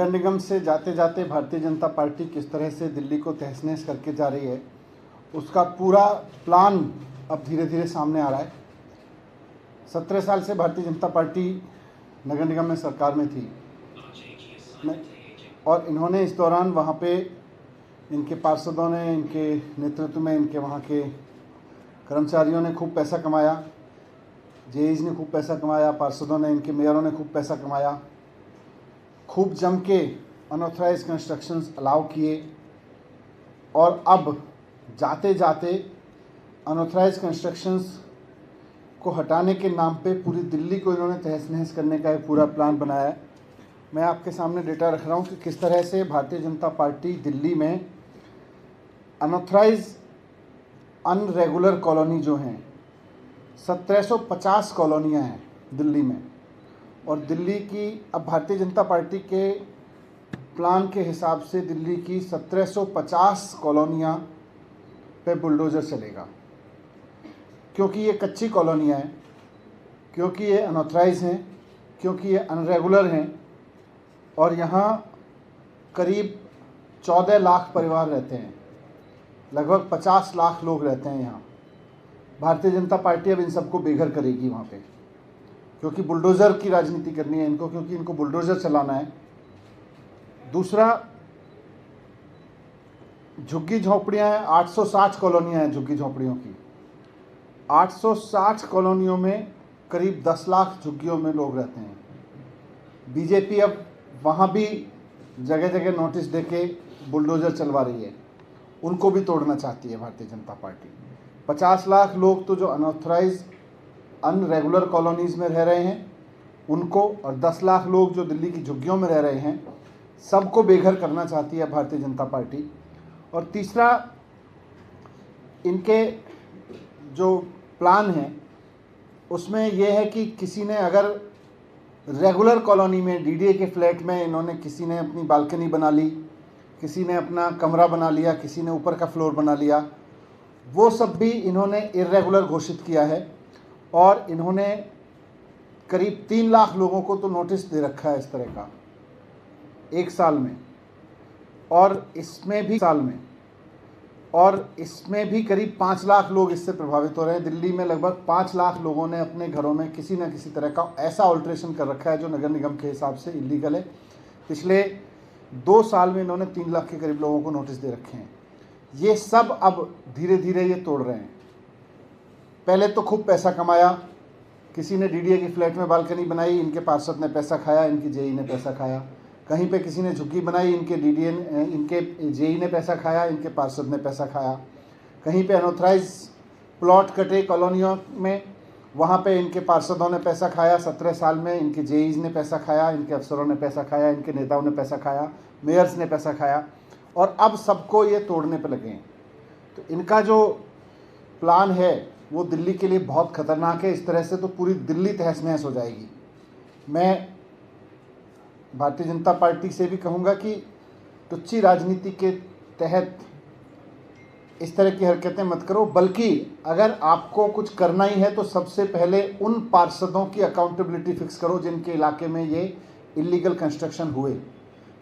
नगर निगम से जाते जाते भारतीय जनता पार्टी किस तरह से दिल्ली को तहस-नहस करके जा रही है, उसका पूरा प्लान अब धीरे धीरे सामने आ रहा है। 17 साल से भारतीय जनता पार्टी नगर निगम में सरकार में थी और इन्होंने इस दौरान वहाँ पे इनके पार्षदों ने, इनके नेतृत्व में, इनके वहाँ के कर्मचारियों ने खूब पैसा कमाया, जेईज ने खूब पैसा कमाया, पार्षदों ने, इनके मेयरों ने खूब पैसा कमाया, खूब जम के अनऑथराइज कंस्ट्रक्शंस अलाउ किए और अब जाते जाते अनऑथराइज कंस्ट्रक्शंस को हटाने के नाम पे पूरी दिल्ली को इन्होंने तहस-नहस करने का एक पूरा प्लान बनाया है। मैं आपके सामने डेटा रख रहा हूँ कि किस तरह से भारतीय जनता पार्टी दिल्ली में अनऑथराइज अनरेगुलर कॉलोनी जो हैं 1750 कॉलोनियाँ हैं दिल्ली में, और दिल्ली की अब भारतीय जनता पार्टी के प्लान के हिसाब से दिल्ली की 1750 कॉलोनियाँ पे बुलडोज़र चलेगा, क्योंकि ये कच्ची कॉलोनियाँ हैं, क्योंकि ये अनऑथराइज हैं, क्योंकि ये अनरेगुलर हैं और यहाँ करीब 14 लाख परिवार रहते हैं, लगभग 50 लाख लोग रहते हैं यहाँ। भारतीय जनता पार्टी अब इन सबको बेघर करेगी वहाँ पे, क्योंकि बुलडोज़र की राजनीति करनी है इनको, क्योंकि इनको बुलडोज़र चलाना है। दूसरा, झुग्गी झोंपड़ियाँ हैं, 860 कॉलोनियाँ हैं झुग्गी झोंपड़ियों की। 860 कॉलोनियों में करीब 10 लाख झुग्गियों में लोग रहते हैं। बीजेपी अब वहाँ भी जगह जगह नोटिस देके बुलडोज़र चलवा रही है, उनको भी तोड़ना चाहती है भारतीय जनता पार्टी। 50 लाख लोग तो जो अनऑथराइज अनरेगुलर कॉलोनीज़ में रह रहे हैं उनको, और 10 लाख लोग जो दिल्ली की झुग्गियों में रह रहे हैं, सबको बेघर करना चाहती है भारतीय जनता पार्टी। और तीसरा, इनके जो प्लान है उसमें यह है कि किसी ने अगर रेगुलर कॉलोनी में डीडीए के फ्लैट में इन्होंने, किसी ने अपनी बालकनी बना ली, किसी ने अपना कमरा बना लिया, किसी ने ऊपर का फ्लोर बना लिया, वो सब भी इन्होंने इर्रेगुलर घोषित किया है। और इन्होंने करीब 3 लाख लोगों को तो नोटिस दे रखा है इस तरह का 1 साल में, और इसमें भी करीब 5 लाख लोग इससे प्रभावित हो रहे हैं। दिल्ली में लगभग 5 लाख लोगों ने अपने घरों में किसी न किसी तरह का ऐसा ऑल्ट्रेशन कर रखा है जो नगर निगम के हिसाब से इलीगल है। पिछले 2 साल में इन्होंने 3 लाख के करीब लोगों को नोटिस दे रखे हैं। ये सब अब धीरे धीरे ये तोड़ रहे हैं। पहले तो खूब पैसा कमाया, किसी ने डीडीए की फ्लैट में बालकनी बनाई, इनके पार्षद ने पैसा खाया, इनकी जेई ने पैसा खाया। कहीं पे किसी ने झुग्गी बनाई, इनके जेई ने पैसा खाया, इनके पार्षद ने पैसा खाया। कहीं पे अनऑथराइज प्लॉट कटे कॉलोनियों में, वहाँ पे इनके पार्षदों ने पैसा खाया। 17 साल में इनके जेईज ने पैसा खाया, इनके अफसरों ने पैसा खाया, इनके नेताओं ने पैसा खाया, मेयर्स ने पैसा खाया, और अब सबको ये तोड़ने पे लगे हैं। तो इनका जो प्लान है वो दिल्ली के लिए बहुत ख़तरनाक है। इस तरह से तो पूरी दिल्ली तहस-नहस हो जाएगी। मैं भारतीय जनता पार्टी से भी कहूँगा कि टुच्ची राजनीति के तहत इस तरह की हरकतें मत करो, बल्कि अगर आपको कुछ करना ही है तो सबसे पहले उन पार्षदों की अकाउंटेबिलिटी फिक्स करो जिनके इलाके में ये इलीगल कंस्ट्रक्शन हुए।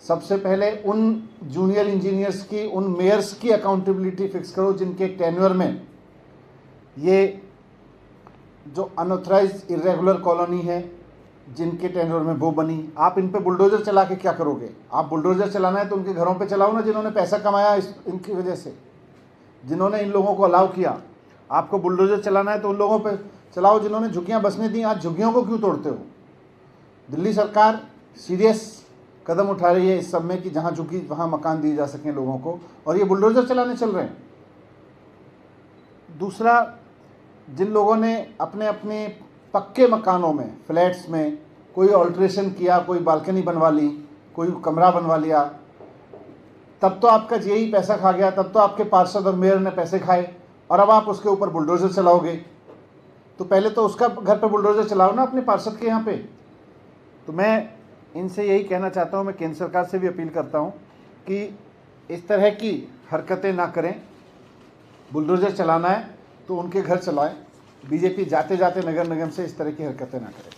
सबसे पहले उन जूनियर इंजीनियर्स की, उन मेयर्स की अकाउंटेबिलिटी फिक्स करो जिनके टेन्योर में ये जो अनऑथराइज इरेगुलर कॉलोनी है, जिनके टेन्योर में वो बनी। आप इन पे बुलडोज़र चला के क्या करोगे? आप बुलडोज़र चलाना है तो उनके घरों पे चलाओ ना, जिन्होंने पैसा कमाया इनकी वजह से, जिन्होंने इन लोगों को अलाउ किया। आपको बुलडोज़र चलाना है तो उन लोगों पे चलाओ जिन्होंने झुग्गियाँ बसने दी। आज झुग्गियों को क्यों तोड़ते हो? दिल्ली सरकार सीरियस कदम उठा रही है इस सब में कि जहाँ झुग्गी वहाँ मकान दिए जा सकें लोगों को, और ये बुलडोज़र चलाने चल रहे हैं। दूसरा, जिन लोगों ने अपने अपने पक्के मकानों में, फ्लैट्स में कोई ऑल्ट्रेशन किया, कोई बालकनी बनवा ली, कोई कमरा बनवा लिया, तब तो आपका जेई पैसा खा गया, तब तो आपके पार्षद और मेयर ने पैसे खाए, और अब आप उसके ऊपर बुलडोज़र चलाओगे। तो पहले तो उसका घर पे बुलडोज़र चलाओ ना अपने पार्षद के यहाँ पे। तो मैं इनसे यही कहना चाहता हूँ, मैं केंद्र सरकार से भी अपील करता हूँ कि इस तरह की हरकतें ना करें। बुलडोज़र चलाना है तो उनके घर चलाएं। बीजेपी जाते जाते नगर निगम से इस तरह की हरकतें ना करें।